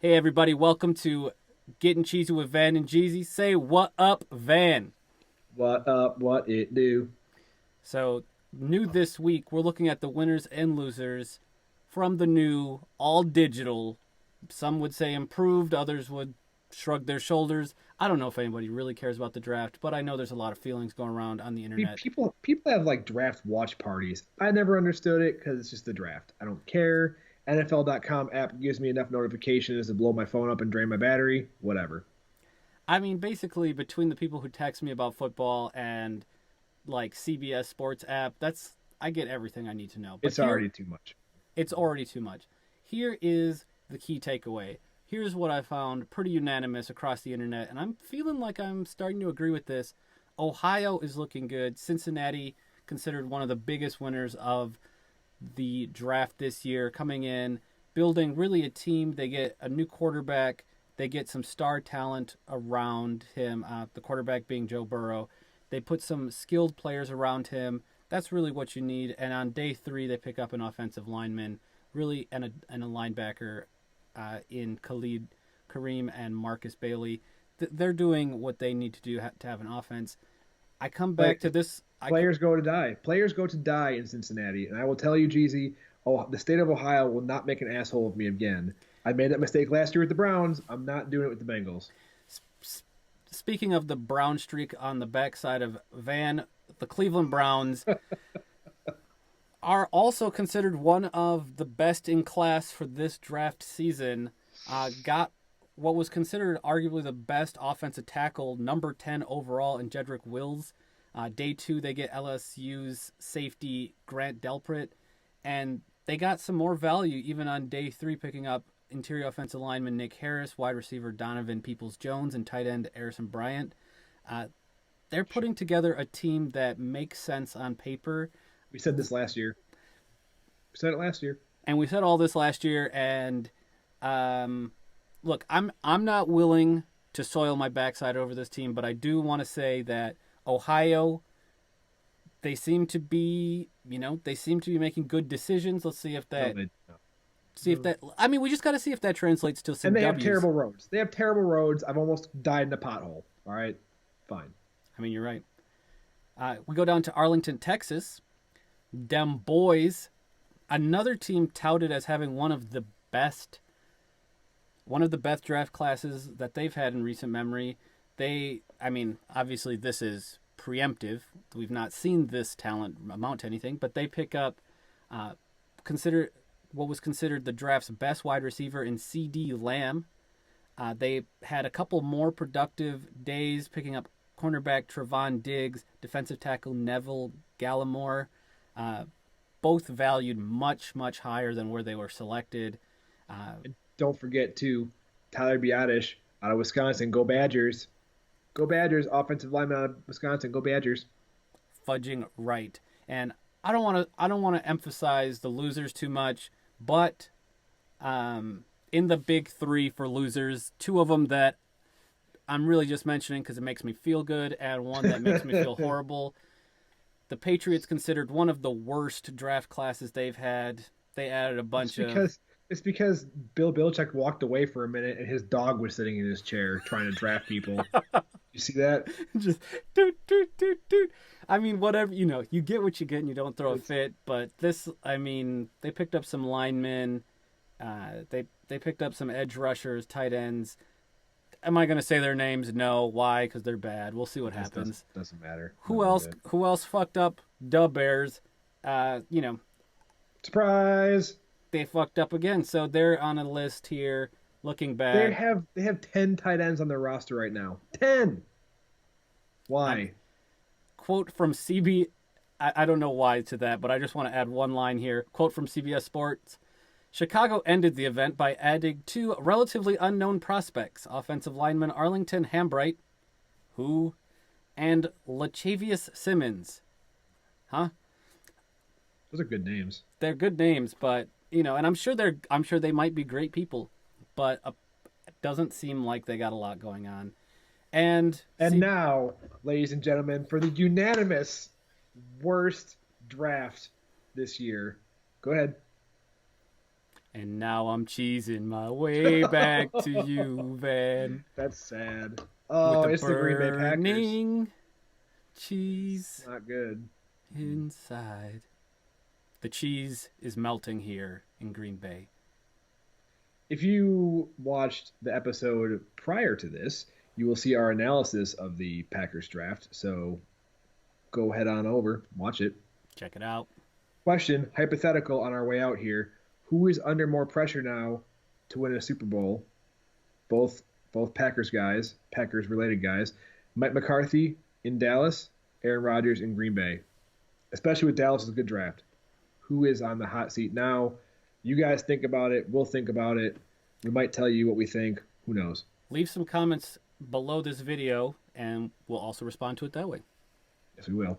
Hey everybody, welcome to Getting Cheesy with Van and Jeezy. Say what up, Van. What up? What it do? So, new this week, we're looking at the winners and losers from the new all digital. Some would say improved, others would shrug their shoulders. I don't know if anybody really cares about the draft, but I know there's a lot of feelings going around on the internet. People have like draft watch parties. I never understood it because it's just the draft. I don't care. NFL.com app gives me enough notifications to blow my phone up and drain my battery. Whatever. I mean, basically, between the people who text me about football and like CBS Sports app, I get everything I need to know. But It's here already too much. it's already too much. Here is the key takeaway. Here's what I found pretty unanimous across the internet, and I'm feeling like I'm starting to agree with this. Ohio is looking good. Cincinnati, considered one of the biggest winners of the draft this year, coming in, building really a team. They get a new quarterback, they get some star talent around him, the quarterback being Joe Burrow. They put some skilled players around him. That's really what you need. And on day three, they pick up an offensive lineman, really, and a linebacker in Khalid Kareem and Marcus Bailey. They're doing what they need to do to have an offense. I come Play, back to this. Players go to die. Players go to die in Cincinnati. And I will tell you, Jeezy, oh, the state of Ohio will not make an asshole of me again. I made that mistake last year with the Browns. I'm not doing it with the Bengals. Speaking of the brown streak on the backside of Van, the Cleveland Browns are also considered one of the best in class for this draft season. Got what was considered arguably the best offensive tackle, number 10 overall, in Jedrick Wills. Day two, they get LSU's safety, Grant Delpit, and they got some more value even on day three, picking up interior offensive lineman Nick Harris, wide receiver Donovan Peoples-Jones, and tight end Harrison Bryant. Uh, they're putting together a team that makes sense on paper. We said this last year. We said it last year. And we said all this last year, and look, I'm not willing to soil my backside over this team, but I do want to say that Ohio, they seem to be, they seem to be making good decisions. Let's see if No, that, no. see if that. I mean, we just got to see if that translates to some And they have W's. terrible roads. They have terrible roads. I've almost died in a pothole. All right, fine. I mean, you're right. We go down to Arlington, Texas. Dem Boys, another team touted as having one of the best draft classes that they've had in recent memory. I mean, obviously this is preemptive. We've not seen this talent amount to anything, but they pick up, consider what was considered the draft's best wide receiver in C.D. Lamb. They had a couple more productive days picking up cornerback Trevon Diggs, defensive tackle Neville Gallimore, both valued much, much higher than where they were selected. And don't forget too, Tyler Biadasz out of Wisconsin. Go Badgers. Go Badgers. Offensive lineman out of Wisconsin. Go Badgers. Fudging right. And I don't want to emphasize the losers too much, but in the big three for losers, two of them that I'm really just mentioning because it makes me feel good, and one that makes me feel horrible. The Patriots considered one of the worst draft classes they've had. They added a It's bunch of because it's because Bill Belichick walked away for a minute and his dog was sitting in his chair trying to draft people. You see that? just doot doot doot doot. I mean, whatever, you get what you get and you don't throw a It's, fit. But this, I mean, they picked up some linemen. They picked up some edge rushers, tight ends. Am I going to say their names? No. Why? Because they're bad. We'll see what this happens. doesn't matter. Who Nothing else? good. Who else fucked up? The Bears. You know, Surprise! they fucked up again. So they're on a list here, looking They bad. have they have 10 tight ends on their roster right now. 10. I, Why? quote from CB. I don't know why to that, but I just want to add one line here. Quote from CBS Sports. Chicago ended the event by adding two relatively unknown prospects, offensive lineman Arlington Hambright, who, and Lachavius Simmons. Huh? Those are good names. They're good names, but and I'm sure they might be great people, but it doesn't seem like they got a lot going on. And And see, now, ladies and gentlemen, for the unanimous worst draft this year. Go ahead. And now I'm cheesing my way back to you, Van. That's sad. With Oh, the it's the Green Bay Packers. burning cheese Not good. inside. The cheese is melting here in Green Bay. If you watched the episode prior to this, you will see our analysis of the Packers draft. So go head on over, watch it. Check it out. Question, hypothetical on our way out here. Who is under more pressure now to win a Super Bowl? Both Packers guys, Packers related guys. Mike McCarthy in Dallas, Aaron Rodgers in Green Bay. Especially with Dallas is a good draft. Who is on the hot seat now? You guys think about it. We'll think about it. We might tell you what we think. Who knows? Leave some comments below this video, and we'll also respond to it that way. Yes, we will.